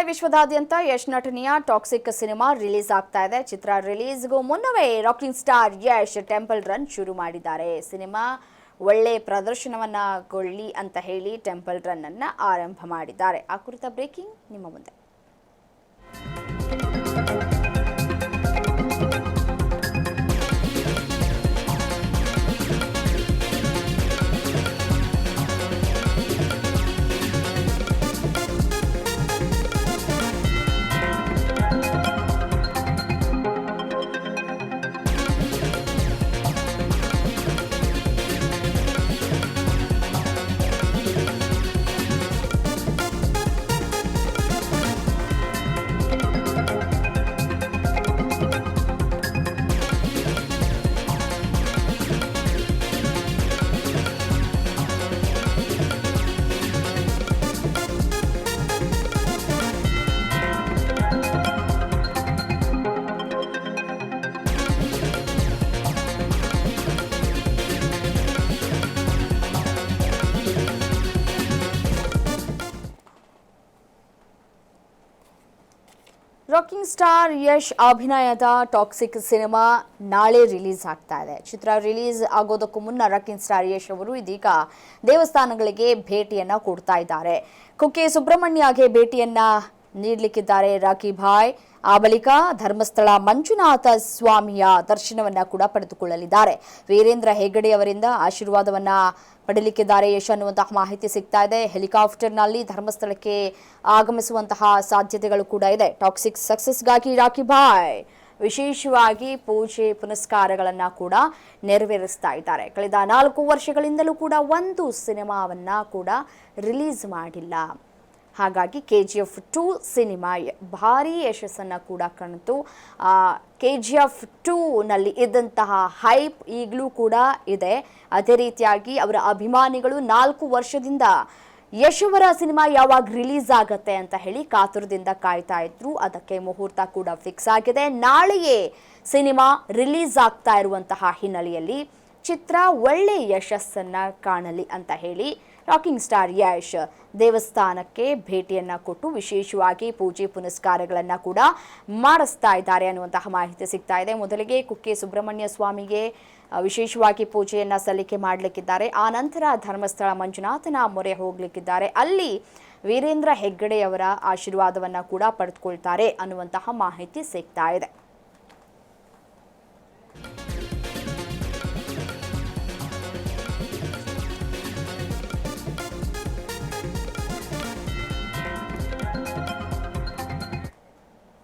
ವಿಶ್ವದಾದ್ಯಂತ ಯಶ್ ನಟನೆಯ toxic cinema release ಆಗ್ತಾ ಇದೆ. ಚಿತ್ರ ರಿಲೀಸ್ಗೂ ಮುನ್ನವೇ rocking star Yash temple run ಶುರು ಮಾಡಿದ್ದಾರೆ. ಸಿನಿಮಾ ಒಳ್ಳೆ ಪ್ರದರ್ಶನವನ್ನ ಕೊಡಲಿ ಅಂತ ಹೇಳಿ ಟೆಂಪಲ್ ರನ್ ಅನ್ನ ಆರಂಭ ಮಾಡಿದ್ದಾರೆ. ಆ ಕುರಿತ ಬ್ರೇಕಿಂಗ್ ನಿಮ್ಮ ಮುಂದೆ. ರಾಕಿಂಗ್ ಸ್ಟಾರ್ ಯಶ್ ಅಭಿನಯದ ಟಾಕ್ಸಿಕ್ ಸಿನಿಮಾ ನಾಳೆ ರಿಲೀಸ್ ಆಗ್ತಾ ಇದೆ. ಚಿತ್ರ ರಿಲೀಸ್ ಆಗೋದಕ್ಕೂ ಮುನ್ನ ರಾಕಿಂಗ್ ಸ್ಟಾರ್ ಯಶ್ ಅವರು ಇದೀಗ ದೇವಸ್ಥಾನಗಳಿಗೆ ಭೇಟಿಯನ್ನ ಕೊಡ್ತಾ ಇದ್ದಾರೆ. ಕುಕ್ಕೆ ಸುಬ್ರಹ್ಮಣ್ಯಗೆ ಭೇಟಿಯನ್ನ ನೀಡಲಿಕ್ಕಿದ್ದಾರೆ ರಾಕಿ ಭಾಯ್. ಆ ಬಳಿಕ ಧರ್ಮಸ್ಥಳ ಮಂಜುನಾಥ ಸ್ವಾಮಿಯ ದರ್ಶನವನ್ನ ಕೂಡ ಪಡೆದುಕೊಳ್ಳಲಿದ್ದಾರೆ. ವೀರೇಂದ್ರ ಹೆಗ್ಗಡೆ ಅವರಿಂದ ಆಶೀರ್ವಾದವನ್ನ ಪಡೆಯಲಿಕ್ಕಿದ್ದಾರೆ ಯಶ್ ಅನ್ನುವಂತಹ ಮಾಹಿತಿ ಸಿಗ್ತಾ ಇದೆ. ಹೆಲಿಕಾಪ್ಟರ್ನಲ್ಲಿ ಧರ್ಮಸ್ಥಳಕ್ಕೆ ಆಗಮಿಸುವಂತಹ ಸಾಧ್ಯತೆಗಳು ಕೂಡ ಇದೆ. ಟಾಕ್ಸಿಕ್ ಸಕ್ಸಸ್ಗಾಗಿ ರಾಕಿ ಭಾಯ್ ವಿಶೇಷವಾಗಿ ಪೂಜೆ ಪುನಸ್ಕಾರಗಳನ್ನ ಕೂಡ ನೆರವೇರಿಸ್ತಾ ಇದ್ದಾರೆ. ಕಳೆದ 4 ವರ್ಷಗಳಿಂದಲೂ ಕೂಡ ಒಂದು ಸಿನಿಮಾವನ್ನ ಕೂಡ ರಿಲೀಸ್ ಮಾಡಿಲ್ಲ. ಹಾಗಾಗಿ KGF 2 ಸಿನಿಮಾ ಭಾರೀ ಯಶಸ್ಸನ್ನು ಕೂಡ ಕಾಣಿತು. KGF 2ನಲ್ಲಿ ಇದ್ದಂತಹ ಹೈಪ್ ಈಗಲೂ ಕೂಡ ಇದೆ. ಅದೇ ರೀತಿಯಾಗಿ ಅವರ ಅಭಿಮಾನಿಗಳು 4 ವರ್ಷದಿಂದ ಯಶ್ ಅವರ ಸಿನಿಮಾ ಯಾವಾಗ ರಿಲೀಸ್ ಆಗತ್ತೆ ಅಂತ ಹೇಳಿ ಕಾತುರದಿಂದ ಕಾಯ್ತಾ ಇದ್ರು. ಅದಕ್ಕೆ ಮುಹೂರ್ತ ಕೂಡ ಫಿಕ್ಸ್ ಆಗಿದೆ. ನಾಳೆಯೇ ಸಿನಿಮಾ ರಿಲೀಸ್ ಆಗ್ತಾ ಇರುವಂತಹ ಹಿನ್ನೆಲೆಯಲ್ಲಿ ಚಿತ್ರ ಒಳ್ಳೆ ಯಶಸ್ಸನ್ನ ಕಾಣಲಿ ಅಂತ ಹೇಳಿ ರಾಕಿಂಗ್ ಸ್ಟಾರ್ ಯಶ್ ದೇವಸ್ಥಾನಕ್ಕೆ ಭೇಟಿಯನ್ನ ಕೊಟ್ಟು ವಿಶೇಷವಾಗಿ ಪೂಜೆ ಪುನಸ್ಕಾರಗಳನ್ನ ಕೂಡ ಮಾಡಿಸ್ತಾ ಇದ್ದಾರೆ ಅನ್ನುವಂತಹ ಮಾಹಿತಿ ಸಿಗ್ತಾ ಇದೆ. ಮೊದಲಿಗೆ ಕುಕ್ಕೆ ಸುಬ್ರಹ್ಮಣ್ಯ ಸ್ವಾಮಿಗೆ ವಿಶೇಷವಾಗಿ ಪೂಜೆಯನ್ನ ಸಲ್ಲಿಕೆ ಮಾಡಲಿಕ್ಕಿದ್ದಾರೆ. ಆ ನಂತರ ಧರ್ಮಸ್ಥಳ ಮಂಜುನಾಥನ ಮೊರೆ ಹೋಗ್ಲಿಕ್ಕಿದ್ದಾರೆ. ಅಲ್ಲಿ ವೀರೇಂದ್ರ ಹೆಗ್ಗಡೆ ಅವರ ಆಶೀರ್ವಾದವನ್ನ ಕೂಡ ಪಡೆದುಕೊಳ್ತಾರೆ ಅನ್ನುವಂತಹ ಮಾಹಿತಿ ಸಿಗ್ತಾ ಇದೆ.